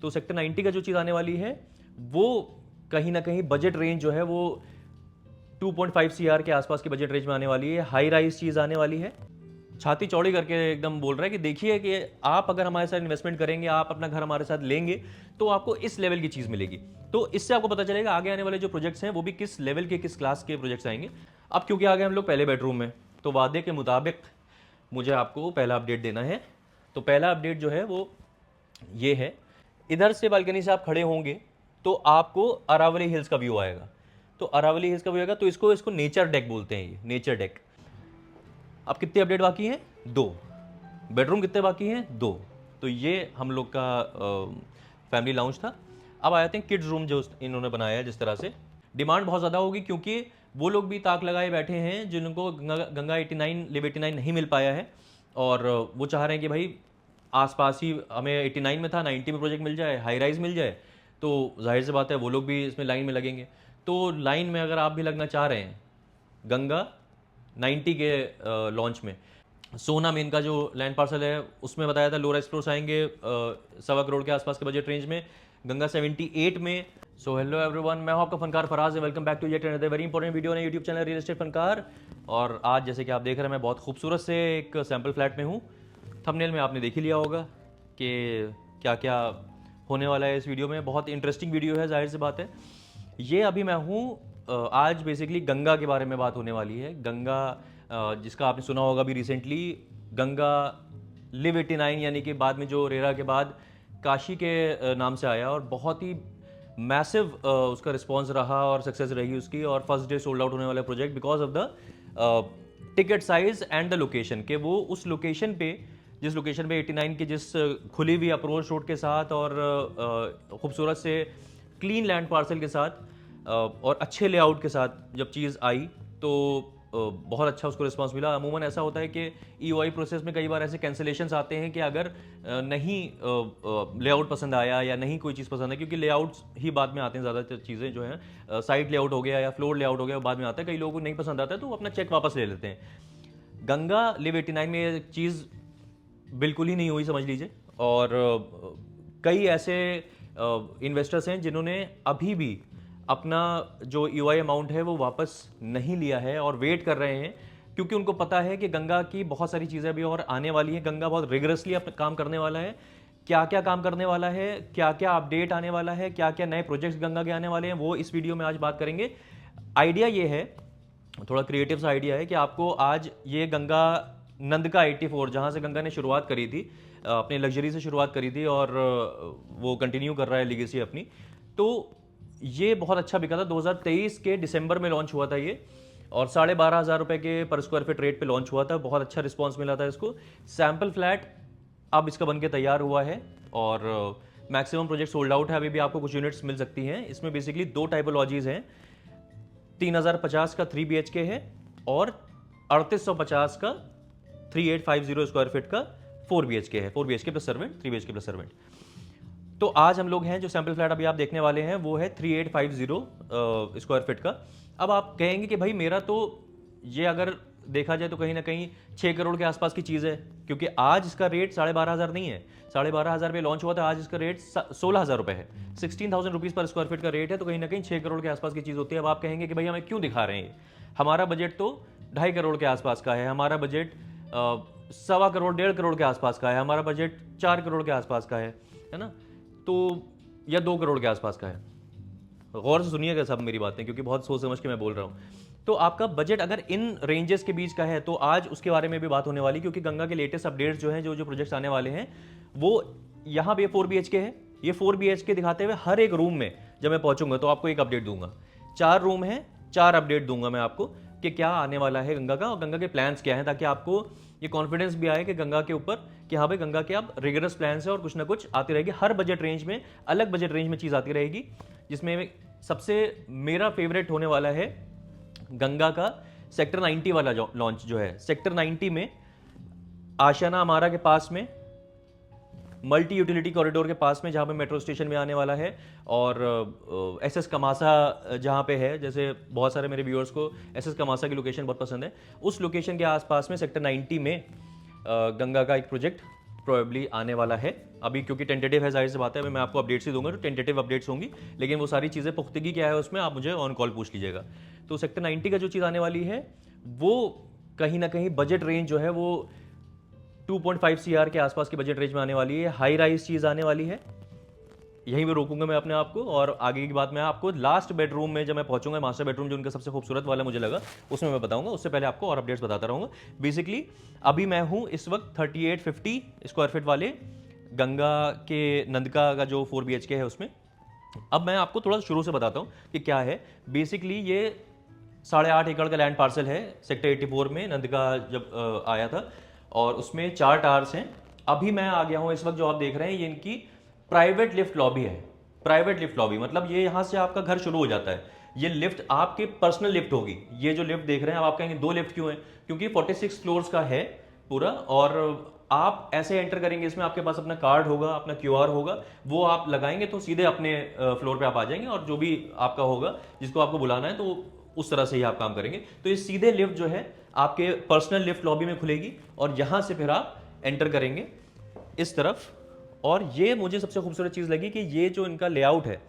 तो सेक्टर 90 का जो चीज़ आने वाली है वो कहीं ना कहीं बजट रेंज जो है वो 2.5 CR के आसपास की बजट रेंज में आने वाली है। हाई राइज चीज़ आने वाली है। छाती चौड़ी करके एकदम बोल रहा है कि देखिए कि आप अगर हमारे साथ इन्वेस्टमेंट करेंगे, आप अपना घर हमारे साथ लेंगे, तो आपको इस लेवल की चीज़ मिलेगी। तो इससे आपको पता चलेगा आगे आने वाले जो प्रोजेक्ट्स हैं वो भी किस लेवल के, किस क्लास के प्रोजेक्ट्स आएंगे। अब क्योंकि आ गए हम लोग पहले बेडरूम में, तो वादे के मुताबिक मुझे आपको पहला अपडेट देना है। तो पहला अपडेट जो है वो ये है, इधर से बालकनी से आप खड़े होंगे तो आपको अरावली हिल्स का व्यू आएगा। तो अरावली हिल्स का व्यू आएगा, तो इसको इसको नेचर डेक बोलते हैं, ये नेचर डेक। अब कितने अपडेट बाकी हैं? 2। बेडरूम कितने बाकी हैं? 2। तो ये हम लोग का फैमिली लाउंज था। अब आ जाते हैं किड्स रूम जो इन्होंने बनाया है। जिस तरह से डिमांड बहुत ज़्यादा होगी क्योंकि वो लोग भी ताक लगाए बैठे हैं जिनको गंगा 89 लिव 89 नहीं मिल पाया है, और वो चाह रहे हैं कि भाई आसपास ही हमें 89 में था, 90 में प्रोजेक्ट मिल जाए, हाई राइज मिल जाए। तो जाहिर सी बात है वो लोग भी इसमें लाइन में लगेंगे। तो लाइन में अगर आप भी लगना चाह रहे हैं गंगा 90 के लॉन्च में, सोना मेन का जो लैंड पार्सल है उसमें बताया था लो राइज फ्लोर्स आएंगे 1.25 करोड़ के आसपास के बजट रेंज में, गंगा 78 में। सो हेलो एवरीवन, मैं हूं आपका Funkaar Faraz, welcome back to yet another very important video on YouTube channel real estate Funkaar. और आज जैसे कि आप देख रहे हैं मैं बहुत खूबसूरत से एक सैम्पल फ्लैट में हूँ। थंबनेल में आपने देख ही लिया होगा कि क्या क्या होने वाला है इस वीडियो में। बहुत इंटरेस्टिंग वीडियो है, जाहिर सी बात है। ये अभी मैं हूँ आज बेसिकली गंगा के बारे में बात होने वाली है। गंगा जिसका आपने सुना होगा भी रिसेंटली, गंगा लिव 89 यानी कि बाद में जो रेरा के बाद काशी के नाम से आया, और बहुत ही मैसिव उसका रिस्पांस रहा और सक्सेस रही उसकी, और फर्स्ट डे सोल्ड आउट होने वाला project because of the ticket size and the location. के वो उस लोकेशन पे, जिस लोकेशन पे 89 की जिस खुली हुई अप्रोच रोड के साथ और खूबसूरत से क्लीन लैंड पार्सल के साथ और अच्छे लेआउट के साथ जब चीज़ आई तो बहुत अच्छा उसको रिस्पांस मिला। अमूमन ऐसा होता है कि ईओआई प्रोसेस में कई बार ऐसे कैंसिलेशंस आते हैं कि अगर नहीं लेआउट पसंद आया या नहीं कोई चीज़ पसंद है, क्योंकि लेआउट्स ही बाद में आते हैं, ज़्यादातर चीज़ें जो हैं साइड लेआउट हो गया या फ्लोर लेआउट हो गया वो बाद में आता है। कई लोगों को नहीं पसंद आता है तो वो अपना चेक वापस ले लेते हैं। गंगा लिव 89 में ये चीज़ बिल्कुल ही नहीं हुई, समझ लीजिए। और कई ऐसे इन्वेस्टर्स हैं जिन्होंने अभी भी अपना जो ईओआई अमाउंट है वो वापस नहीं लिया है और वेट कर रहे हैं, क्योंकि उनको पता है कि गंगा की बहुत सारी चीज़ें अभी और आने वाली हैं। गंगा बहुत रिगरसली अपना काम करने वाला है। क्या क्या काम करने वाला है, क्या क्या अपडेट आने वाला है, क्या क्या नए प्रोजेक्ट्स गंगा के आने वाले हैं, वो इस वीडियो में आज बात करेंगे। आइडिया ये है, थोड़ा क्रिएटिव सा आइडिया है कि आपको आज ये गंगा नंद का 84 जहाँ से गंगा ने शुरुआत करी थी, अपने लग्जरी से शुरुआत करी थी और वो कंटिन्यू कर रहा है लीगेसी अपनी, तो ये बहुत अच्छा बिका था। 2023 के दिसंबर में लॉन्च हुआ था ये, और 12,500 रुपये के पर स्क्वायर फीट रेट पे लॉन्च हुआ था। बहुत अच्छा रिस्पांस मिला था इसको। सैम्पल फ्लैट अब इसका बनके तैयार हुआ है और मैक्सिमम प्रोजेक्ट सोल्ड आउट है। अभी भी आपको कुछ यूनिट्स मिल सकती हैं। इसमें बेसिकली 2 टाइपोलॉजीज हैं, 3050 का 3 BHK है और 3850 का 3850 स्क्वायर फीट का 4 BHK है। 4 BHK plus servant, 3 BHK plus servant. तो आज हम लोग हैं जो सैम्पल फ्लैट अभी आप देखने वाले हैं वो है 3850 स्क्वायर फीट का। अब आप कहेंगे कि भाई मेरा तो ये अगर देखा जाए तो कहीं ना कहीं 6 करोड़ के आसपास की चीज़ है, क्योंकि आज इसका रेट 12,500 नहीं है, 12,500 पे लॉन्च हुआ था, आज इसका रेट 16,000 रुपये है। 16,000 रुपीज़ पर स्क्वायर फीट का रेट है, तो कहीं ना कहीं 6 करोड़ के आसपास की चीज़ होती है। अब आप कहेंगे कि भाई हमें क्यों दिखा रहे हैं, हमारा बजट तो 2.5 करोड़ के आसपास का है, हमारा बजट 1.25 करोड़ 1.5 करोड़ के आसपास का है, हमारा बजट 4 करोड़ के आसपास का है ना, तो या 2 करोड़ के आसपास का है। गौर से सुनिएगा सब मेरी बातें, क्योंकि बहुत सोच समझ के मैं बोल रहा हूँ। तो आपका बजट अगर इन रेंजेस के बीच का है तो आज उसके बारे में भी बात होने वाली, क्योंकि गंगा के लेटेस्ट अपडेट्स जो हैं, जो जो प्रोजेक्ट्स आने वाले हैं, वो यहाँ पे 4 BHK है। ये 4 BHK दिखाते हुए हर एक रूम में जब मैं पहुंचूंगा तो आपको एक अपडेट दूंगा। 4 रूम है, 4 अपडेट दूंगा मैं आपको कि क्या आने वाला है गंगा का और गंगा के प्लान्स क्या हैं, ताकि आपको ये कॉन्फिडेंस भी आए कि गंगा के ऊपर कि हाँ भाई गंगा के अब रिगरस प्लान्स है और कुछ ना कुछ आती रहेगी। हर बजट रेंज में, अलग बजट रेंज में चीज़ आती रहेगी, जिसमें सबसे मेरा फेवरेट होने वाला है गंगा का सेक्टर 90 वाला लॉन्च जो है। सेक्टर 90 में आशियाना अमारा के पास में, मल्टी यूटिलिटी कॉरिडोर के पास में, जहाँ पे मेट्रो स्टेशन में आने वाला है, और एसएस कमासा जहाँ पे है, जैसे बहुत सारे मेरे व्यूअर्स को एसएस कमासा की लोकेशन बहुत पसंद है, उस लोकेशन के आसपास में सेक्टर 90 में गंगा का एक प्रोजेक्ट प्रोबेबली आने वाला है अभी, क्योंकि टेंटेटिव है, जाहिर सी बात है, मैं आपको अपडेट्स ही दूंगा तो टेंटेटिव अपडेट्स होंगी, लेकिन वो सारी चीज़ें पुख्तगी क्या है उसमें आप मुझे ऑन कॉल पूछ लीजिएगा। तो सेक्टर 90 का जो चीज़ आने वाली है वो कहीं ना कहीं बजट रेंज जो है वो 2.5 CR के आसपास की बजट रेंज में आने वाली है। हाई राइज चीज़ आने वाली है, यहीं पे रोकूंगा मैं अपने आप को, और आगे की बात मैं आपको लास्ट बेडरूम में जब मैं पहुंचूंगा, मास्टर बेडरूम जो उनका सबसे खूबसूरत वाला मुझे लगा, उसमें मैं बताऊंगा। उससे पहले आपको और अपडेट्स बताता रहूंगा। बेसिकली अभी मैं हूं इस वक्त 3850 स्क्वायर फीट वाले गंगा के नंदका का जो 4 BHK है उसमें। अब मैं आपको थोड़ा शुरू से बताता हूँ कि क्या है। बेसिकली ये 8.5 एकड़ का लैंड पार्सल है सेक्टर 84 में, नंदका जब आया था, और उसमें 4 टावर्स हैं। अभी मैं आ गया हूँ इस वक्त, जो आप देख रहे हैं ये इनकी प्राइवेट लिफ्ट लॉबी है। प्राइवेट लिफ्ट लॉबी मतलब ये यहाँ से आपका घर शुरू हो जाता है। ये लिफ्ट आपकी पर्सनल लिफ्ट होगी। ये जो लिफ्ट देख रहे हैं, आप कहेंगे 2 लिफ्ट क्यों है? क्योंकि 46 फ्लोर्स का है पूरा, और आप ऐसे एंटर करेंगे इसमें, आपके पास अपना कार्ड होगा, अपना QR होगा, वो आप लगाएंगे तो सीधे अपने फ्लोर पे आप आ जाएंगे, और जो भी आपका होगा जिसको आपको बुलाना है तो उस तरह से ही आप काम करेंगे। तो ये सीधे लिफ्ट जो है आपके पर्सनल लिफ्ट लॉबी में खुलेगी, और यहां से फिर आप एंटर करेंगे इस तरफ। और ये मुझे सबसे खूबसूरत चीज लगी कि ये जो इनका लेआउट है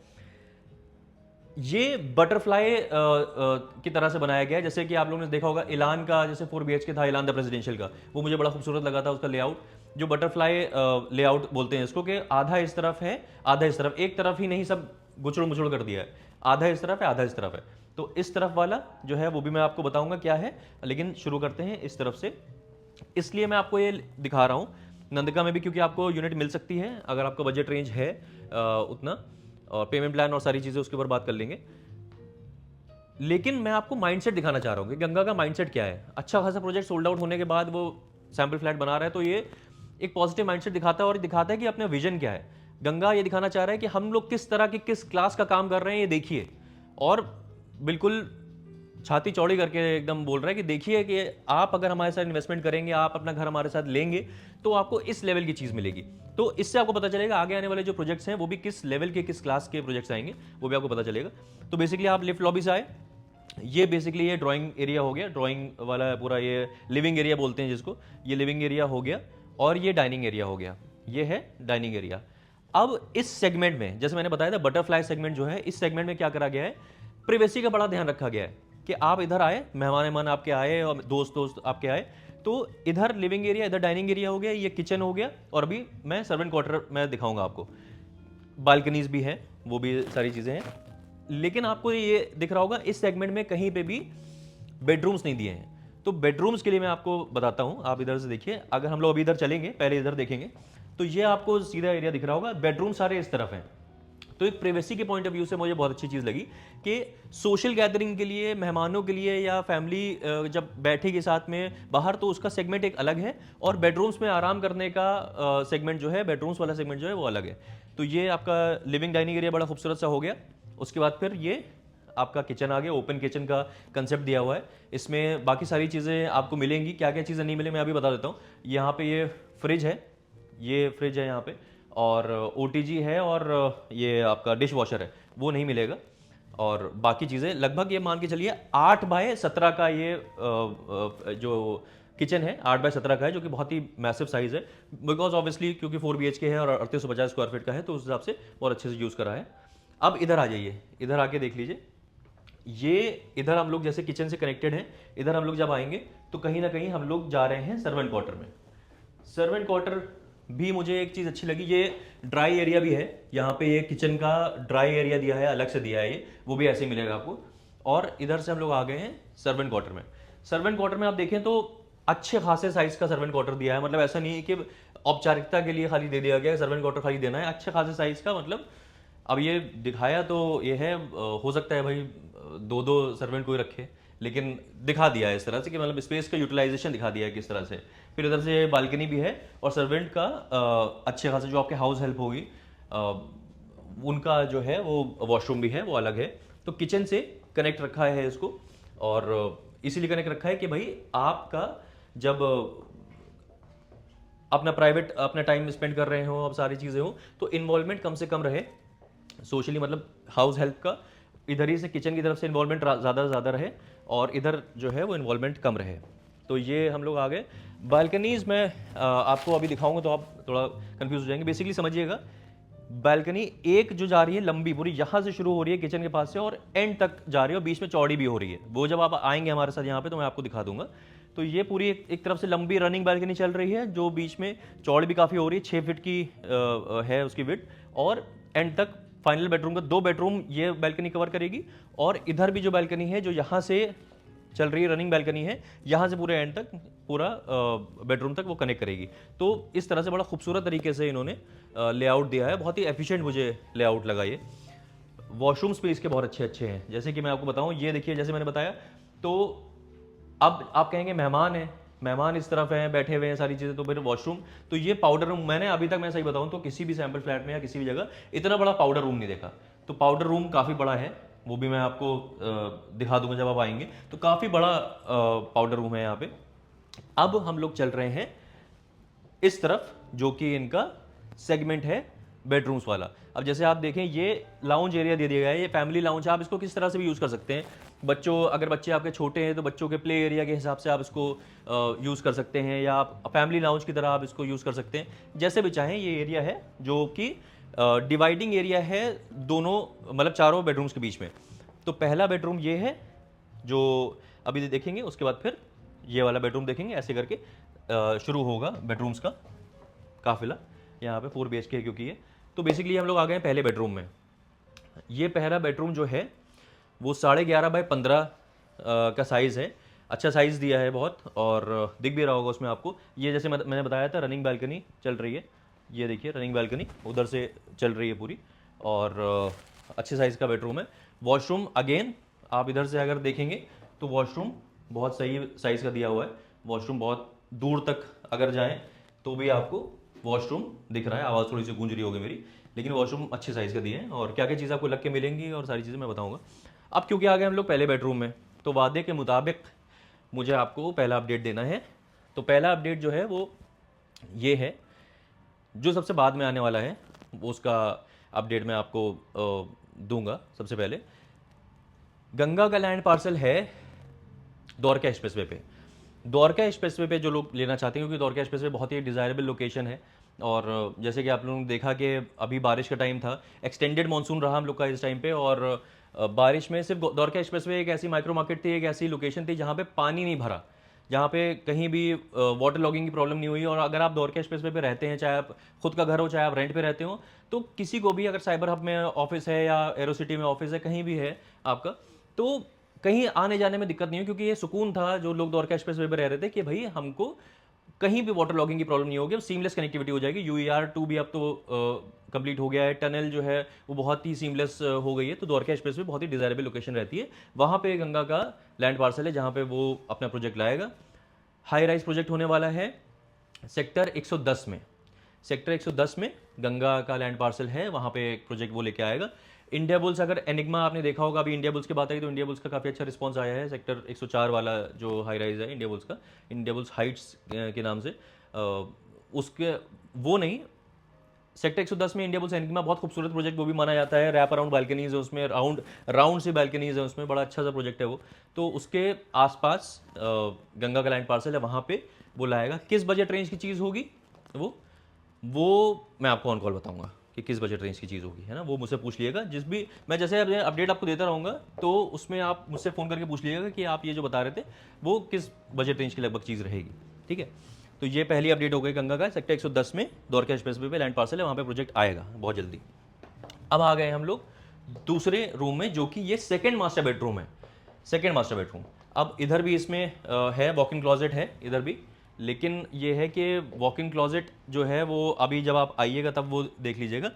ये बटरफ्लाई की तरह से बनाया गया है। जैसे कि आप लोगों ने देखा होगा इलान का, जैसे 4 BHK था इलान द प्रेसिडेंशियल का, वो मुझे बड़ा खूबसूरत लगा था उसका लेआउट, जो बटरफ्लाई लेआउट बोलते हैं इसको, कि आधा इस तरफ है आधा इस तरफ, एक तरफ ही नहीं सब गुचड़ मुचड़ कर दिया है, आधा इस तरफ है आधा इस तरफ है। तो इस तरफ वाला जो है वो भी मैं आपको बताऊंगा क्या है, लेकिन शुरू करते हैं इस तरफ से। इसलिए मैं आपको ये दिखा रहा हूँ नंदका में भी, क्योंकि आपको यूनिट मिल सकती है अगर आपका बजट रेंज है उतना, और पेमेंट प्लान और सारी चीज़ें उसके ऊपर बात कर लेंगे। लेकिन मैं आपको माइंडसेट दिखाना चाह रहा हूँ कि गंगा का माइंडसेट क्या है। अच्छा खासा प्रोजेक्ट सोल्ड आउट होने के बाद वो सैंपल फ्लैट बना रहा है, तो ये एक पॉजिटिव माइंडसेट दिखाता है, और दिखाता है कि अपना विजन क्या है। गंगा ये दिखाना चाह रहा है कि हम लोग किस तरह की किस क्लास का काम कर रहे हैं, ये देखिए, और बिल्कुल छाती चौड़ी करके एकदम बोल रहा है कि देखिए कि आप अगर हमारे साथ इन्वेस्टमेंट करेंगे, आप अपना घर हमारे साथ लेंगे, तो आपको इस लेवल की चीज़ मिलेगी। तो इससे आपको पता चलेगा आगे आने वाले जो प्रोजेक्ट्स हैं वो भी किस लेवल के, किस क्लास के प्रोजेक्ट्स आएंगे, वो भी आपको पता चलेगा। तो बेसिकली आप लिफ्ट लॉबी से आए, ये बेसिकली ये ड्राइंग एरिया हो गया, ड्राइंग वाला पूरा ये लिविंग एरिया बोलते हैं जिसको, ये लिविंग एरिया हो गया, और ये डाइनिंग एरिया हो गया, ये है डाइनिंग एरिया। अब इस सेगमेंट में, जैसे मैंने बताया था बटरफ्लाई सेगमेंट जो है, इस सेगमेंट में क्या करा गया है, प्रिवेसी का बड़ा ध्यान रखा गया है कि आप इधर आए, मेहमान आपके आए और दोस्त आपके आए, तो इधर लिविंग एरिया, इधर डाइनिंग एरिया हो गया, ये किचन हो गया, और अभी मैं सर्वेंट क्वार्टर में दिखाऊंगा आपको, बालकनीज भी है, वो भी सारी चीज़ें हैं। लेकिन आपको ये दिख रहा होगा इस सेगमेंट में कहीं पे भी बेडरूम्स नहीं दिए हैं। तो बेडरूम्स के लिए मैं आपको बताता हूँ, आप इधर से देखिए, अगर हम लोग अभी इधर चलेंगे, पहले इधर देखेंगे, तो ये आपको सीधा एरिया दिख रहा होगा, बेडरूम सारे इस तरफ हैं। तो एक प्राइवेसी के पॉइंट ऑफ व्यू से मुझे बहुत अच्छी चीज़ लगी कि सोशल गैदरिंग के लिए, मेहमानों के लिए, या फैमिली जब बैठेगी साथ में बाहर, तो उसका सेगमेंट एक अलग है, और बेडरूम्स में आराम करने का सेगमेंट जो है, बेडरूम्स वाला सेगमेंट जो है वो अलग है। तो ये आपका लिविंग डाइनिंग एरिया बड़ा खूबसूरत सा हो गया। उसके बाद फिर ये आपका किचन आ गया, ओपन किचन का कंसेप्ट दिया हुआ है। इसमें बाकी सारी चीज़ें आपको मिलेंगी, क्या क्या चीज़ें नहीं मिले मैं अभी बता देता हूँ। यहाँ पे ये फ्रिज है, ये फ्रिज है यहाँ पे, और OTG है, और ये आपका डिश वॉशर है, वो नहीं मिलेगा। और बाकी चीज़ें लगभग ये मान के चलिए 8x17 का ये जो किचन है 8x17 का है, जो कि बहुत ही मैसिव साइज़ है, बिकॉज ऑब्वियसली क्योंकि 4 BHK है और 3850 स्क्वायर फीट का है, तो उस हिसाब से बहुत अच्छे से यूज़ करा है। अब इधर आ जाइए, इधर आके देख लीजिए, ये इधर हम लोग जैसे किचन से कनेक्टेड हैं, इधर हम लोग जब आएंगे तो कहीं ना कहीं हम लोग जा रहे हैं सर्वेंट क्वार्टर में। सर्वेंट क्वार्टर भी मुझे एक चीज़ अच्छी लगी, ये ड्राई एरिया भी है, यहाँ पे ये किचन का ड्राई एरिया दिया है, अलग से दिया है, ये वो भी ऐसे ही मिलेगा आपको। और इधर से हम लोग आ गए हैं सर्वेंट क्वार्टर में। सर्वेंट क्वार्टर में आप देखें तो अच्छे खासे साइज का सर्वेंट क्वार्टर दिया है, मतलब ऐसा नहीं है कि औपचारिकता के लिए खाली दे दिया गया है, सर्वेंट क्वार्टर खाली देना है, अच्छे खासे साइज का। मतलब अब ये दिखाया तो ये है, हो सकता है भाई 2-2 सर्वेंट कोई रखे, लेकिन दिखा दिया है इस तरह से कि मतलब स्पेस का यूटिलाइजेशन दिखा दिया है किस तरह से। फिर इधर से बालकनी भी है, और सर्वेंट का अच्छे खासे जो आपके हाउस हेल्प होगी उनका जो है वो वॉशरूम भी है, वो अलग है। तो किचन से कनेक्ट रखा है इसको, और इसीलिए कनेक्ट रखा है कि भाई आपका जब अपना प्राइवेट अपना टाइम स्पेंड कर रहे हो, अब सारी चीज़ें हो, तो इन्वॉल्वमेंट कम से कम रहे सोशली, मतलब हाउस हेल्प का इधर ही से किचन की तरफ से इन्वॉल्वमेंट ज़्यादा रहे, और इधर जो है वो इन्वॉल्वमेंट कम रहे। तो ये हम लोग आ गए बालकनीज में। आपको अभी दिखाऊंगा तो आप थोड़ा कंफ्यूज हो जाएंगे। बेसिकली समझिएगा, बालकनी एक जो जा रही है लंबी पूरी, यहाँ से शुरू हो रही है किचन के पास से और एंड तक जा रही है और बीच में चौड़ी भी हो रही है। वो जब आप आएंगे हमारे साथ यहाँ पे तो मैं आपको दिखा दूंगा। तो ये पूरी एक तरफ से लंबी रनिंग बालकनी चल रही है जो बीच में चौड़ी भी काफ़ी हो रही है, 6 फीट की है उसकी विड्थ, और एंड तक फाइनल बेडरूम का 2 बेडरूम ये बालकनी कवर करेगी। और इधर भी जो बालकनी है जो यहाँ से चल रही है रनिंग बालकनी है, यहाँ से पूरे एंड तक पूरा बेडरूम तक वो कनेक्ट करेगी। तो इस तरह से बड़ा खूबसूरत तरीके से इन्होंने लेआउट दिया है, बहुत ही एफिशिएंट मुझे लेआउट लगा ये। वॉशरूम स्पेस के बहुत अच्छे अच्छे हैं, जैसे कि मैं आपको बताऊं, ये देखिए जैसे मैंने बताया। तो अब आप कहेंगे मेहमान है, मेहमान इस तरफ हैं बैठे हुए हैं सारी चीज़ें, तो फिर वॉशरूम। तो ये पाउडर रूम, मैंने अभी तक मैं सही बताऊं तो किसी भी सैम्पल फ्लैट में या किसी भी जगह इतना बड़ा पाउडर रूम नहीं देखा। तो पाउडर रूम काफ़ी बड़ा है, वो भी मैं आपको दिखा दूंगा जब आप आएंगे। तो काफ़ी बड़ा पाउडर रूम है यहाँ पे। अब हम लोग चल रहे हैं इस तरफ जो कि इनका सेगमेंट है बेडरूम्स वाला। अब जैसे आप देखें ये लाउंज एरिया दे दिया गया है, ये फैमिली लाउंज है। आप इसको किस तरह से भी यूज़ कर सकते हैं। बच्चों, अगर बच्चे आपके छोटे हैं तो बच्चों के प्ले एरिया के हिसाब से आप इसको यूज़ कर सकते हैं, या आप फैमिली लाउंज की तरह आप इसको यूज़ कर सकते हैं, जैसे भी चाहें। ये एरिया है जो कि डिवाइडिंग एरिया है दोनों, मतलब चारों बेडरूम्स के बीच में। तो पहला बेडरूम ये है जो अभी देखेंगे, उसके बाद फिर ये वाला बेडरूम देखेंगे। ऐसे करके शुरू होगा बेडरूम्स का काफिला। यहाँ पे 4 BHK है क्योंकि ये। तो बेसिकली हम लोग आ गए हैं पहले बेडरूम में। ये पहला बेडरूम जो है वो 11.5 बाय 15 का साइज़ है। अच्छा साइज़ दिया है बहुत, और दिख भी रहा होगा उसमें आपको। ये जैसे मैंने बताया था रनिंग बालकनी चल रही है, ये देखिए रनिंग बालकनी उधर से चल रही है पूरी, और अच्छे साइज़ का बेडरूम है। वॉशरूम अगेन आप इधर से अगर देखेंगे तो वॉशरूम बहुत सही साइज़ का दिया हुआ है। वॉशरूम बहुत दूर तक अगर जाएं तो भी आपको वॉशरूम दिख रहा है। आवाज़ थोड़ी सी गूंज रही होगी मेरी, लेकिन वॉशरूम अच्छे साइज़ का दिए हैं। और क्या क्या चीज़ आपको लग के मिलेंगी और सारी चीज़ें मैं बताऊंगा। अब क्योंकि आ गए हम लोग पहले बेडरूम में, तो वादे के मुताबिक मुझे आपको पहला अपडेट देना है। तो पहला अपडेट जो है वो ये है, जो सबसे बाद में आने वाला है वो उसका अपडेट मैं आपको दूंगा। सबसे पहले गंगा का लैंड पार्सल है द्वारका एक्सप्रेसवे पे। द्वारका एक्सप्रेसवे पे जो लोग लेना चाहते हैं, क्योंकि द्वारका एक्सप्रेसवे बहुत ही डिज़ायरेबल लोकेशन है। और जैसे कि आप लोगों ने देखा कि अभी बारिश का टाइम था, एक्सटेंडेड मानसून रहा हम लोग का इस टाइम पे, और बारिश में सिर्फ द्वारका एक्सप्रेसवे एक ऐसी माइक्रो मार्केट थी, एक ऐसी लोकेशन थी जहाँ पे पानी नहीं भरा, जहाँ पे कहीं भी वाटर लॉगिंग की प्रॉब्लम नहीं हुई। और अगर आप द्वारका एक्सप्रेसवे पे रहते हैं, चाहे आप खुद का घर हो चाहे आप रेंट पे रहते हो, तो किसी को भी अगर साइबर हब में ऑफिस है या एरोसिटी में ऑफिस है, कहीं भी है आपका, तो कहीं आने जाने में दिक्कत नहीं हुई। क्योंकि ये सुकून था जो लोग द्वारका एक्सप्रेसवे पे रह रहे थे कि भाई हमको कहीं भी वाटर लॉगिंग की प्रॉब्लम नहीं होगी, सीमलेस कनेक्टिविटी हो जाएगी। UER2 भी अब तो कंप्लीट हो गया है, टनल जो है वो बहुत ही सीमलेस हो गई है। तो द्वारका एक्सप्रेसवे बहुत ही डिजायरेबल लोकेशन रहती है। वहाँ पे गंगा का लैंड पार्सल है जहाँ पे वो अपना प्रोजेक्ट लाएगा। हाई राइज प्रोजेक्ट होने वाला है सेक्टर 110 में। सेक्टर 110 में गंगा का लैंड पार्सल है, वहाँ पे एक प्रोजेक्ट वो लेके आएगा। इंडिया बुल्स, अगर एनिग्मा आपने देखा होगा, अभी इंडिया बुल्स की बात आई तो इंडिया बुल्स का काफ़ी अच्छा रिस्पांस आया है। सेक्टर 104 वाला जो हाई राइज है इंडिया बुल्स का, इंडिया बुल्स हाइट्स के नाम से, उसके वो नहीं, सेक्टर 110 में इंडिया बुल्स एनिग्मा बहुत खूबसूरत प्रोजेक्ट वो भी माना जाता है। रैप अराउंड बालकनीज है उसमें, राउंड से बालकनीज है उसमें, बड़ा अच्छा सा प्रोजेक्ट है वो। तो उसके आसपास गंगा का लैंड पार्सल है, वहाँ पे वो लाएगा। किस बजट रेंज की चीज़ होगी वो मैं आपको ऑन कॉल बताऊंगा कि किस बजट रेंज की चीज़ होगी, है ना। वो मुझसे पूछ लिएगा, जिस भी मैं जैसे अपडेट आपको देता रहूँगा तो उसमें आप मुझसे फ़ोन करके पूछ लीजिएगा कि आप ये जो बता रहे थे वो किस बजट रेंज की लगभग चीज़ रहेगी, ठीक है। तो ये पहली अपडेट हो गई गंगा का। सेक्टर 110 में द्वारका एक्सप्रेसवे पे लैंड पार्सल है, वहाँ पे प्रोजेक्ट आएगा बहुत जल्दी। अब आ गए हम लोग दूसरे रूम में, जो कि ये सेकेंड मास्टर बेडरूम है। सेकेंड मास्टर बेडरूम, अब इधर भी इसमें है वॉक इन क्लॉजेट है इधर भी, लेकिन ये है कि वॉक इन क्लॉजेट जो है वो अभी जब आप आइएगा तब वो देख लीजिएगा।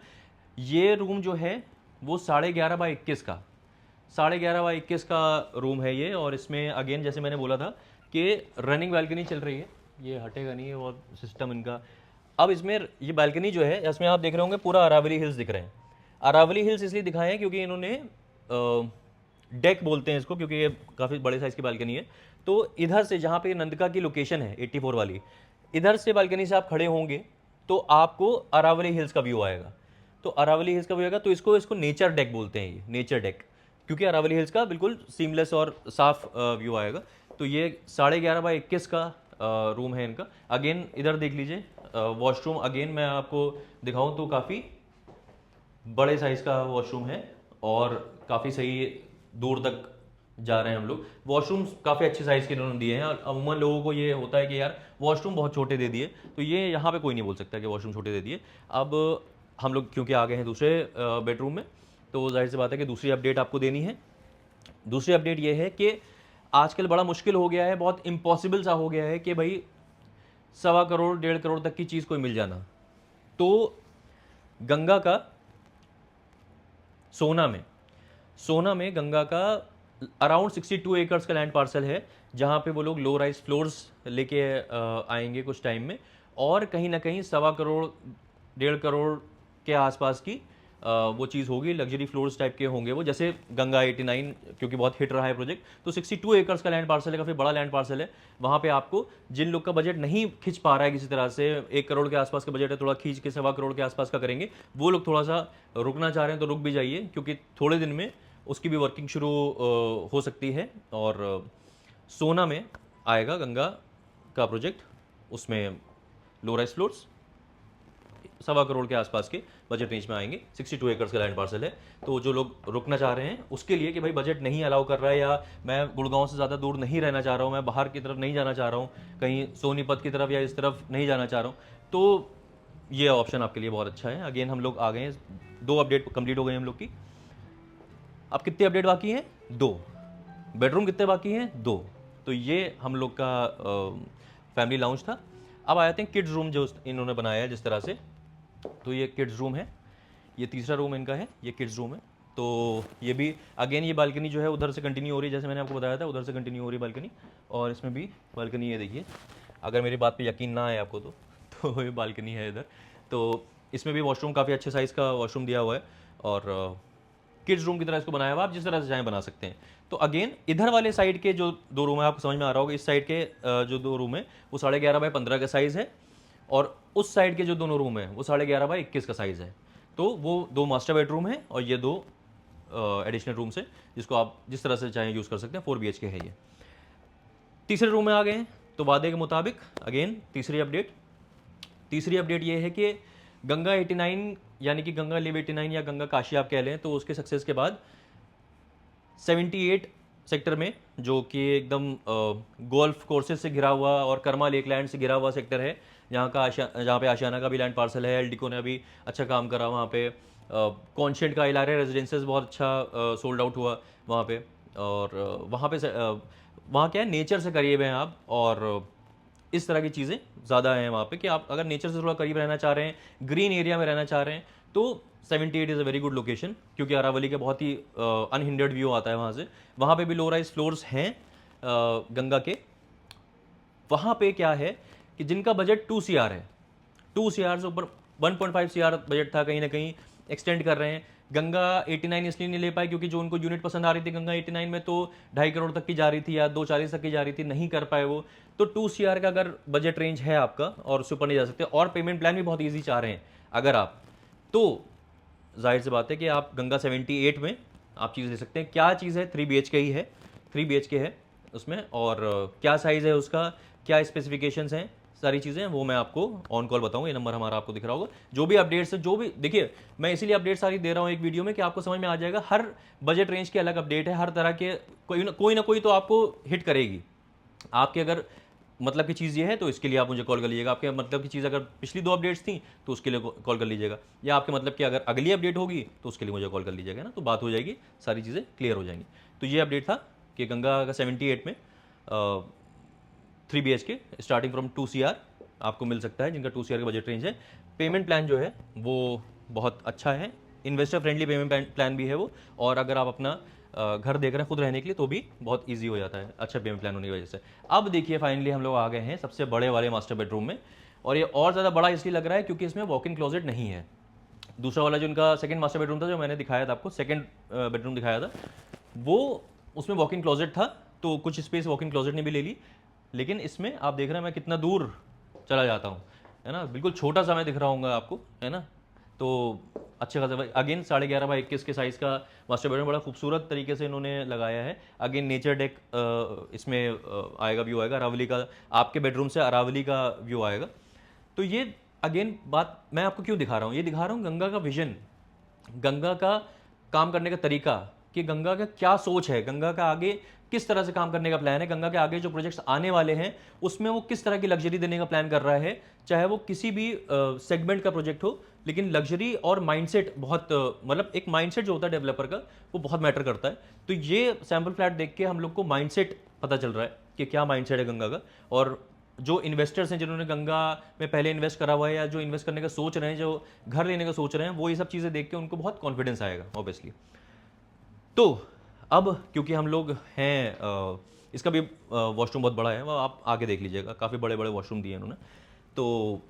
ये रूम जो है वो 11.5 बाय 21 का, 11.5 बाय 21 का रूम है ये। और इसमें अगेन जैसे मैंने बोला था कि रनिंग बालकनी चल रही है, ये हटेगा नहीं है और सिस्टम इनका। अब इसमें ये बालकनी जो है, इसमें आप देख रहे होंगे पूरा अरावली हिल्स दिख रहे हैं। अरावली हिल्स इसलिए दिखाए हैं क्योंकि इन्होंने डेक बोलते हैं इसको, क्योंकि ये काफ़ी बड़े साइज़ की बालकनी है। तो इधर से जहाँ पे नंदका की लोकेशन है 84 वाली, इधर से बालकनी से आप खड़े होंगे तो आपको अरावली हिल्स का व्यू आएगा। तो अरावली हिल्स का व्यू आएगा, तो इसको नेचर डेक बोलते हैं, ये नेचर डेक। क्योंकि अरावली हिल्स का बिल्कुल सीमलेस और साफ व्यू आएगा। तो ये 11.5 बाय 21 का रूम है इनका। अगेन इधर देख लीजिए, वॉशरूम अगेन मैं आपको दिखाऊं तो काफ़ी बड़े साइज़ का वॉशरूम है और काफ़ी सही दूर तक जा रहे हैं हम लोग। वॉशरूम काफ़ी अच्छे साइज़ के इन्होंने दिए हैं, और अमूमन लोगों को ये होता है कि यार वॉशरूम बहुत छोटे दे दिए, तो ये यहाँ पे कोई नहीं बोल सकता कि वॉशरूम छोटे दे दिए। अब हम लोग क्योंकि आ गए हैं दूसरे बेडरूम में, तो जाहिर सी बात है कि दूसरी अपडेट आपको देनी है। दूसरी अपडेट ये है कि आजकल बड़ा मुश्किल हो गया है, बहुत इम्पॉसिबल सा हो गया है कि भाई 1.25 करोड़ 1.5 करोड़ तक की चीज़ कोई मिल जाना। तो गंगा का सोना में गंगा का अराउंड 62 एकर्स का लैंड पार्सल है, जहाँ पे वो लोग लो राइज फ्लोर्स लेके आएंगे कुछ टाइम में, और कहीं ना कहीं 1.25 करोड़ 1.5 करोड़ के आसपास की वो चीज़ होगी। लग्जरी फ्लोर्स टाइप के होंगे वो, जैसे गंगा 89 क्योंकि बहुत हिट रहा है प्रोजेक्ट, तो 62 एकर्स का लैंड पार्सल है, काफ़ी बड़ा लैंड पार्सल है। वहाँ पे आपको जिन लोग का बजट नहीं खिंच पा रहा है किसी तरह से, 1 करोड़ के आसपास का बजट है, थोड़ा खींच के 1.25 करोड़ के आसपास का करेंगे, वो लोग थोड़ा सा रुकना चाह रहे हैं तो रुक भी जाइए, क्योंकि थोड़े दिन में उसकी भी वर्किंग शुरू हो सकती है। और सोना में आएगा गंगा का प्रोजेक्ट, उसमें लो राइज फ्लोर्स 1.25 करोड़ के आसपास के बजट रेंज में आएंगे। 62 एकर्स का लैंड पार्सल है। तो जो लोग रुकना चाह रहे हैं उसके लिए कि भाई बजट नहीं अलाउ कर रहा है, या मैं गुड़गांव से ज़्यादा दूर नहीं रहना चाह रहा हूँ, मैं बाहर की तरफ नहीं जाना चाह रहा हूँ, कहीं सोनीपत की तरफ या इस तरफ नहीं जाना चाह रहा हूँ, तो ये ऑप्शन आपके लिए बहुत अच्छा है। अगेन हम लोग आ गए हैं, 2 अपडेट कंप्लीट हो गई हम लोग की। अब कितने अपडेट बाकी हैं? 2। बेडरूम कितने बाकी हैं? 2। तो ये हम लोग का फैमिली लाउंज था। अब आ जाते हैं किड्स रूम जो इन्होंने बनाया है जिस तरह से। तो ये किड्स रूम है, ये तीसरा रूम इनका है, ये किड्स रूम है। तो ये भी अगेन ये बालकनी जो है उधर से कंटिन्यू हो रही है, जैसे मैंने आपको बताया था उधर से कंटिन्यू हो रही है बालकनी, और इसमें भी बालकनी है। देखिए, अगर मेरी बात पे यकीन ना आए आपको तो ये बालकनी है इधर। तो इसमें भी वॉशरूम काफ़ी अच्छे साइज़ का वॉशरूम दिया हुआ है, और किड्स रूम की तरह इसको बनाया हुआ, आप जिस तरह से चाहें बना सकते हैं। तो अगेन इधर वाले साइड के जो 2 रूम है, आपको समझ में आ रहा होगा, इस साइड के जो 2 रूम है वो 11.5 बाय 15 का साइज़ है, और उस साइड के जो दोनों रूम है वो 11.5 बाय 21 का साइज़ है। तो वो 2 मास्टर बेडरूम है और ये 2 एडिशनल रूम्स है, जिसको आप जिस तरह से चाहें यूज़ कर सकते हैं। 4 BHK है ये। तीसरे रूम में आ गए हैं, तो वादे के मुताबिक अगेन तीसरी अपडेट ये है कि गंगा 89 यानी कि गंगा लिव 89 या गंगा काशी आप कह लें, तो उसके सक्सेस के बाद 78 सेक्टर में, जो कि एकदम गोल्फ कोर्सेज से घिरा हुआ और कर्मा लेक लैंड से घिरा हुआ सेक्टर है, जहाँ पे आशियाना का भी लैंड पार्सल है, एल्डिको ने अभी अच्छा काम करा वहाँ पे। कॉन्शेंट का इलारे रेजिडेंसेस बहुत अच्छा सोल्ड आउट हुआ वहाँ पे, और वहाँ क्या है, नेचर से करीब हैं आप, और इस तरह की चीज़ें ज़्यादा हैं वहाँ पे कि आप अगर नेचर से थोड़ा करीब रहना चाह रहे हैं, ग्रीन एरिया में रहना चाह रहे हैं, तो 78 is a very good location, क्योंकि अरावली का बहुत ही अनहिंडर्ड व्यू आता है वहाँ से। वहाँ पे भी लो राइज फ्लोर्स हैं गंगा के। वहाँ पे क्या है कि जिनका बजट 2 CR है, 2 CR से ऊपर 1.5 CR बजट था, कहीं ना कहीं एक्सटेंड कर रहे हैं। गंगा 89 इसलिए नहीं ले पाए क्योंकि जो उनको यूनिट पसंद आ रही थी गंगा 89 में, तो 2.5 करोड़ तक की जा रही थी या 2.40 तक की जा रही थी, नहीं कर पाए वो। तो 2 CR का अगर बजट रेंज है आपका और उससे ऊपर नहीं जा सकते, और पेमेंट प्लान भी बहुत ईजी चाह रहे हैं अगर आप, तो जाहिर सी बात है कि आप गंगा 78 में आप चीज़ ले सकते हैं। क्या चीज़ है? 3 BHK ही है, 3 BHK है उसमें, और क्या साइज़ है उसका, क्या स्पेसिफिकेशंस हैं, सारी चीज़ें वो मैं आपको ऑन कॉल बताऊंगा। ये नंबर हमारा आपको दिख रहा होगा। जो भी अपडेट्स है, जो भी देखिए, मैं इसीलिए अपडेट सारी दे रहा हूँ एक वीडियो में कि आपको समझ में आ जाएगा। हर बजट रेंज के अलग अपडेट है, हर तरह के कोई ना कोई तो आपको हिट करेगी। आपके अगर मतलब की चीज़ ये है तो इसके लिए आप मुझे कॉल कर लीजिएगा। आपके मतलब की चीज़ अगर पिछली 2 अपडेट्स थी तो उसके लिए कॉल कर लीजिएगा, या आपके मतलब कि अगर अगली अपडेट होगी तो उसके लिए मुझे कॉल कर लीजिएगा ना, तो बात हो जाएगी, सारी चीज़ें क्लियर हो जाएंगी। तो ये अपडेट था कि गंगा का 78 में 3 BHK स्टार्टिंग फ्रॉम 2 CR आपको मिल सकता है, जिनका 2 CR का बजट रेंज है। पेमेंट प्लान जो है वो बहुत अच्छा है, इन्वेस्टर फ्रेंडली पेमेंट प्लान भी है वो, और अगर आप अपना घर देख रहे हैं खुद रहने के लिए तो भी बहुत इजी हो जाता है, अच्छा पेमेंट प्लान होने की वजह से। अब देखिए फाइनली हम लोग आ गए हैं सबसे बड़े वाले मास्टर बेडरूम में, और ये और ज़्यादा बड़ा इसलिए लग रहा है क्योंकि इसमें वॉक इन क्लोजेट नहीं है। दूसरा वाला जो उनका सेकंड मास्टर बेडरूम था, जो मैंने दिखाया था आपको, सेकंड बेडरूम दिखाया था, वो उसमें वॉक इन क्लोजेट था, तो कुछ स्पेस वॉक इन क्लोजेट ने भी ले ली। लेकिन इसमें आप देख रहे हैं मैं कितना दूर चला जाता हूँ, है ना, बिल्कुल छोटा सा मैं दिख रहा हूँ आपको, है ना। तो अच्छे खासा अगेन 11.5 के साइज़ का मास्टर बेडरूम, बड़ा खूबसूरत तरीके से इन्होंने लगाया है। अगेन नेचर डेक इसमें आएगा, व्यू आएगा अरावली का, आपके बेडरूम से अरावली का व्यू आएगा। तो ये अगेन बात मैं आपको क्यों दिखा रहा हूँ, ये दिखा रहा हूँ गंगा का विजन, गंगा का काम करने का तरीका, कि गंगा का क्या सोच है, गंगा का आगे किस तरह से काम करने का प्लान है, गंगा के आगे जो प्रोजेक्ट्स आने वाले हैं उसमें वो किस तरह की लग्जरी देने का प्लान कर रहा है, चाहे वो किसी भी सेगमेंट का प्रोजेक्ट हो, लेकिन लग्जरी और माइंडसेट बहुत मतलब एक माइंडसेट जो होता है डेवलपर का वो बहुत मैटर करता है। तो ये सैम्पल फ्लैट देख के हम लोग को माइंडसेट पता चल रहा है कि क्या माइंडसेट है गंगा का। और जो इन्वेस्टर्स हैं जिन्होंने गंगा में पहले इन्वेस्ट करा हुआ है या जो इन्वेस्ट करने का सोच रहे हैं, जो घर लेने का सोच रहे हैं, वो ये सब चीज़ें देख के उनको बहुत कॉन्फिडेंस आएगा ऑब्वियसली। तो अब क्योंकि हम लोग हैं इसका भी वॉशरूम बहुत बड़ा है, वो आप आगे देख लीजिएगा, काफ़ी बड़े बड़े वॉशरूम दिए हैं उन्होंने। तो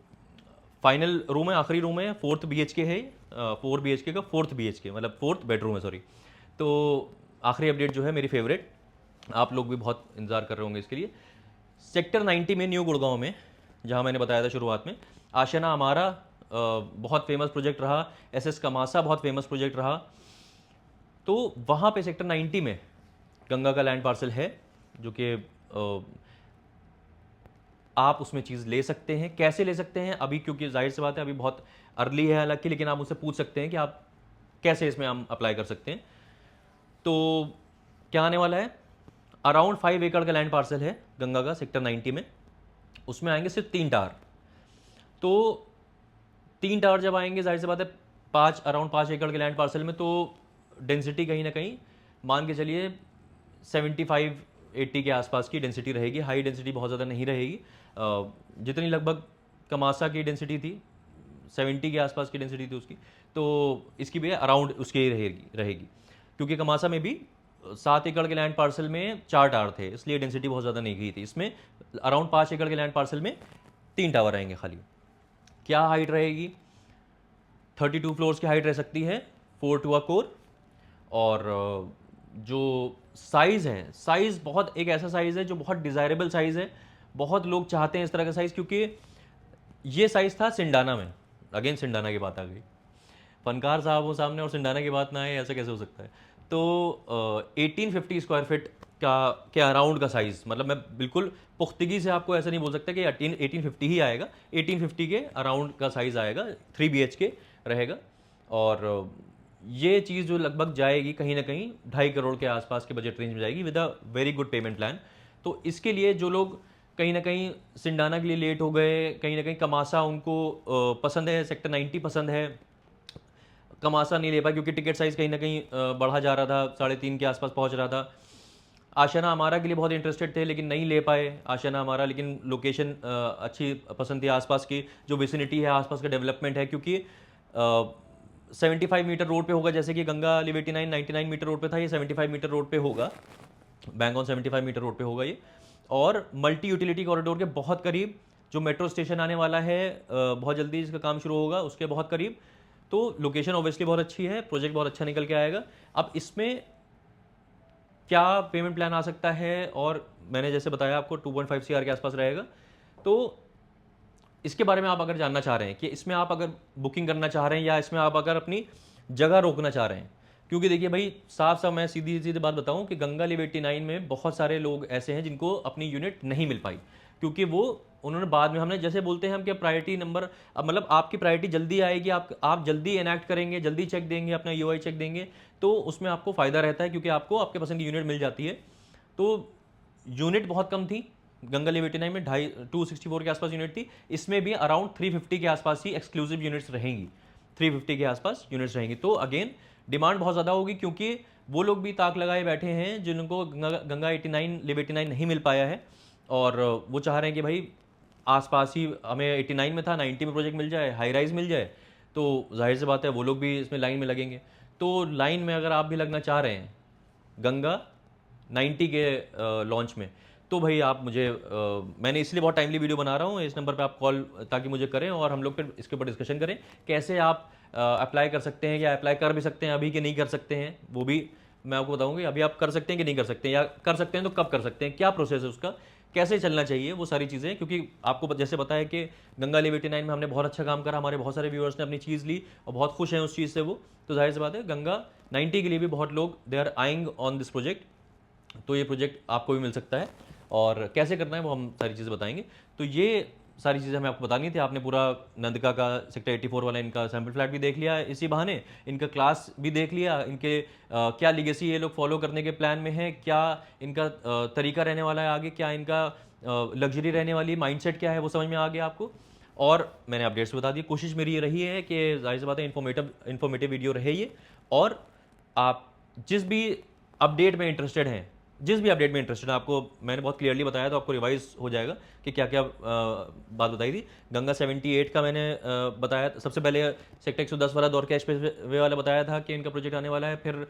फाइनल रूम है, आखिरी रूम है, 4th BHK है, 4 BHK का 4th BHK मतलब 4th बेडरूम है, सॉरी। तो आखिरी अपडेट जो है मेरी फेवरेट, आप लोग भी बहुत इंतजार कर रहे होंगे इसके लिए। सेक्टर 90 में, न्यू गुड़गांव में, जहां मैंने बताया था शुरुआत में, आशियाना हमारा बहुत फेमस प्रोजेक्ट रहा, SS कमासा बहुत फेमस प्रोजेक्ट रहा। तो वहाँ पे सेक्टर 90 में गंगा का लैंड पार्सल है, जो कि आप उसमें चीज़ ले सकते हैं। कैसे ले सकते हैं अभी, क्योंकि जाहिर सी बात है अभी बहुत अर्ली है हालांकि, लेकिन आप मुझसे पूछ सकते हैं कि आप कैसे इसमें हम अप्लाई कर सकते हैं। तो क्या आने वाला है, अराउंड 5 एकड़ का लैंड पार्सल है गंगा का सेक्टर 90 में, उसमें आएंगे सिर्फ 3 टावर। तो 3 टावर जब आएंगे, जाहिर सी बात है अराउंड 5 एकड़ के लैंड पार्सल में, तो डेंसिटी कहीं ना कहीं मान के चलिए 75-80 के आसपास की डेंसिटी रहेगी। हाई डेंसिटी बहुत ज़्यादा नहीं रहेगी, जितनी लगभग कमासा की डेंसिटी थी, 70 के आसपास की डेंसिटी थी उसकी, तो इसकी भी अराउंड उसकी ही रहेगी क्योंकि कमासा में भी 7 एकड़ के लैंड पार्सल में 4 टावर थे, इसलिए डेंसिटी बहुत ज़्यादा नहीं गई थी। इसमें अराउंड 5 एकड़ के लैंड पार्सल में 3 टावर आएंगे खाली। क्या हाइट रहेगी, 32 फ्लोर्स की हाइट रह सकती है, 4 टू अ कोर। और जो साइज़ है, साइज़ बहुत एक ऐसा साइज़ है जो बहुत डिज़ायरेबल साइज़ है, बहुत लोग चाहते हैं इस तरह का साइज़, क्योंकि ये साइज़ था सिंडाना में। अगेन सिंडाना की बात आ गई, फनकार साहब हो सामने और सिंडाना की बात ना आए, ऐसा कैसे हो सकता है। तो 1850 स्क्वायर फीट के अराउंड का साइज़, मतलब मैं बिल्कुल पुख्तगी से आपको ऐसा नहीं बोल सकता कि 1850 ही आएगा, 1850 के अराउंड का साइज़ आएगा, 3 BHK रहेगा। और ये चीज़ जो लगभग जाएगी कहीं ना कहीं 2.5 करोड़ के आसपास के बजट रेंज में जाएगी, with a very good payment plan. तो इसके लिए जो लोग कहीं ना कहीं सिंडाना के लिए लेट हो गए, कहीं ना कहीं कमासा उनको पसंद है, सेक्टर 90 पसंद है, कमासा नहीं ले पाए क्योंकि टिकट साइज़ कहीं ना कहीं बढ़ा जा रहा था, 3.5 के आसपास पहुंच रहा था। आशियाना हमारा के लिए बहुत इंटरेस्टेड थे लेकिन नहीं ले पाए आशियाना हमारा, लेकिन लोकेशन अच्छी पसंद थी, आसपास की जो विसिनिटी है, आसपास का डेवलपमेंट है, क्योंकि 75 मीटर रोड पे होगा, जैसे कि गंगा लिव 89 99 मीटर रोड पे था, ये 75 मीटर रोड पे होगा, बैंक ऑन 75 मीटर रोड पे होगा ये। और मल्टी यूटिलिटी कॉरिडोर के बहुत करीब, जो मेट्रो स्टेशन आने वाला है बहुत जल्दी इसका काम शुरू होगा, उसके बहुत करीब। तो लोकेशन ऑब्वियसली बहुत अच्छी है, प्रोजेक्ट बहुत अच्छा निकल के आएगा। अब इसमें क्या पेमेंट प्लान आ सकता है, और मैंने जैसे बताया आपको 2.5 CR के आसपास रहेगा। तो इसके बारे में आप अगर जानना चाह रहे हैं कि इसमें आप अगर बुकिंग करना चाह रहे हैं या इसमें आप अगर अपनी जगह रोकना चाह रहे हैं, क्योंकि देखिए भाई साफ साफ मैं सीधी सीधी बात बताऊं कि गंगा लिव 89 में बहुत सारे लोग ऐसे हैं जिनको अपनी यूनिट नहीं मिल पाई, क्योंकि वो उन्होंने बाद में, हमने जैसे बोलते हैं हम कि प्रायोरिटी नंबर, अब मतलब आपकी प्रायोरिटी जल्दी आएगी, आप जल्दी इनैक्ट करेंगे, जल्दी चेक देंगे, अपना UI चेक देंगे, तो उसमें आपको फ़ायदा रहता है क्योंकि आपको आपके पसंद की यूनिट मिल जाती है। तो यूनिट बहुत कम थी गंगा लिव 89 में, 264 के आसपास यूनिट थी, इसमें भी अराउंड 350 के आसपास ही एक्सक्लूसिव यूनिट्स रहेंगी, 350 के आसपास यूनिट्स रहेंगी। तो अगेन डिमांड बहुत ज़्यादा होगी क्योंकि वो लोग भी ताक लगाए बैठे हैं जिनको गंगा 89 लिव 89 नहीं मिल पाया है, और वो चाह रहे हैं कि भाई आसपास ही हमें 89 में था, 90 में प्रोजेक्ट मिल जाए, हाई राइज मिल जाए, तो जाहिर सी बात है वो लोग भी इसमें लाइन में लगेंगे। तो लाइन में अगर आप भी लगना चाह रहे हैं गंगा 90 के लॉन्च में, तो भाई आप मुझे मैंने इसलिए बहुत टाइमली वीडियो बना रहा हूँ इस नंबर पे आप कॉल ताकि मुझे करें और हम लोग फिर इसके ऊपर डिस्कशन करें कैसे आप अप्लाई कर सकते हैं, या अप्लाई कर भी सकते हैं अभी कि नहीं कर सकते हैं, वो भी मैं आपको बताऊंगी। अभी आप कर सकते हैं कि नहीं कर सकते हैं, या कर सकते हैं तो कब कर सकते हैं, क्या प्रोसेस है उसका, कैसे चलना चाहिए वो सारी चीज़ें, क्योंकि आपको जैसे पता है कि गंगा लिव 89 में हमने बहुत अच्छा काम करा, हमारे बहुत सारे व्यूअर्स ने अपनी चीज़ ली और बहुत खुश हैं उस चीज़ से वो, तो जाहिर सी बात है गंगा 90 के लिए भी बहुत लोग they are eyeing on this project, तो ये प्रोजेक्ट आपको भी मिल सकता है। और कैसे करना है वो हम सारी चीज़ें बताएंगे। तो ये सारी चीज़ें हमें आपको बतानी थी। आपने पूरा नंदका का सेक्टर 84 वाला इनका सैम्पल फ्लैट भी देख लिया है इसी बहाने, इनका क्लास भी देख लिया, इनके क्या लीगेसी ये लोग फॉलो करने के प्लान में है, क्या इनका तरीका रहने वाला है आगे, क्या इनका लग्जरी रहने वाली माइंडसेट क्या है, वो समझ में आ गया आपको। और मैंने अपडेट्स बता दी। कोशिश मेरी ये रही है कि जाहिर सी बात है इन्फॉर्मेटिव वीडियो रहे ये, और आप जिस भी अपडेट में इंटरेस्टेड हैं, जिस भी अपडेट में इंटरेस्टेड है, आपको मैंने बहुत क्लियरली बताया, तो आपको रिवाइज हो जाएगा कि क्या क्या बात बताई थी। गंगा 78 का मैंने बताया, सबसे पहले सेक्टर 110 वाला द्वारका एक्सप्रेस वे वाला बताया था कि इनका प्रोजेक्ट आने वाला है। फिर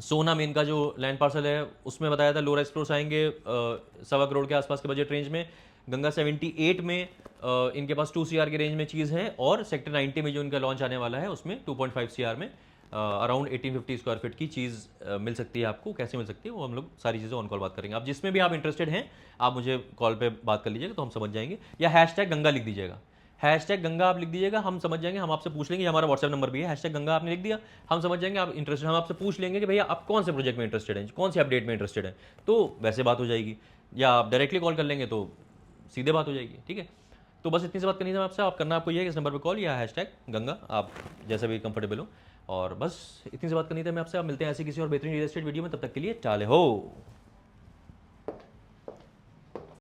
सोना में इनका जो लैंड पार्सल है उसमें बताया था लो राइज फ्लोर्स आएंगे 1.25 करोड़ के आसपास के बजट रेंज में। गंगा 78 में इनके पास 2 CR के रेंज में चीज़ है, और सेक्टर 90 में जो इनका लॉन्च आने वाला है उसमें 2.5 CR में अराउंड 1850 स्क्वायर फीट की चीज़ मिल सकती है आपको। कैसे मिल सकती है वो हम लोग सारी चीज़ें ऑन कॉल बात करेंगे। आप जिसमें भी आप इंटरेस्टेड हैं आप मुझे कॉल पे बात कर लीजिएगा तो हम समझ जाएंगे, या हैशटैग गंगा लिख दीजिएगा, हैशटैग गंगा आप लिख दीजिएगा, हम समझ जाएंगे। हम आपसे पूछ लेंगे, हमारा व्हाट्सएप नंबर भी है, हैशटैग गंगा आपने लिख दिया, हम समझ जाएंगे आप इंटरेस्टेड। हम आपसे पूछ लेंगे कि भैया आप कौन से प्रोजेक्ट में इंटरेस्टेड हैं, कौन से अपडेट में इंटरेस्टेड हैं, तो वैसे बात हो जाएगी। या आप डायरेक्टली कॉल कर लेंगे तो सीधे बात हो जाएगी, ठीक है। तो बस इतनी सी बात करनी थी आपसे। आप करना आपको ये है, इस नंबर पर कॉल या हैशटैग गंगा, आप जैसे भी कंफर्टेबल हो। और बस इतनी सी बात करनी थी मैं आपसे। आप मिलते हैं ऐसी किसी और बेहतरीन रियल एस्टेट वीडियो में, तब तक के लिए टाले हो।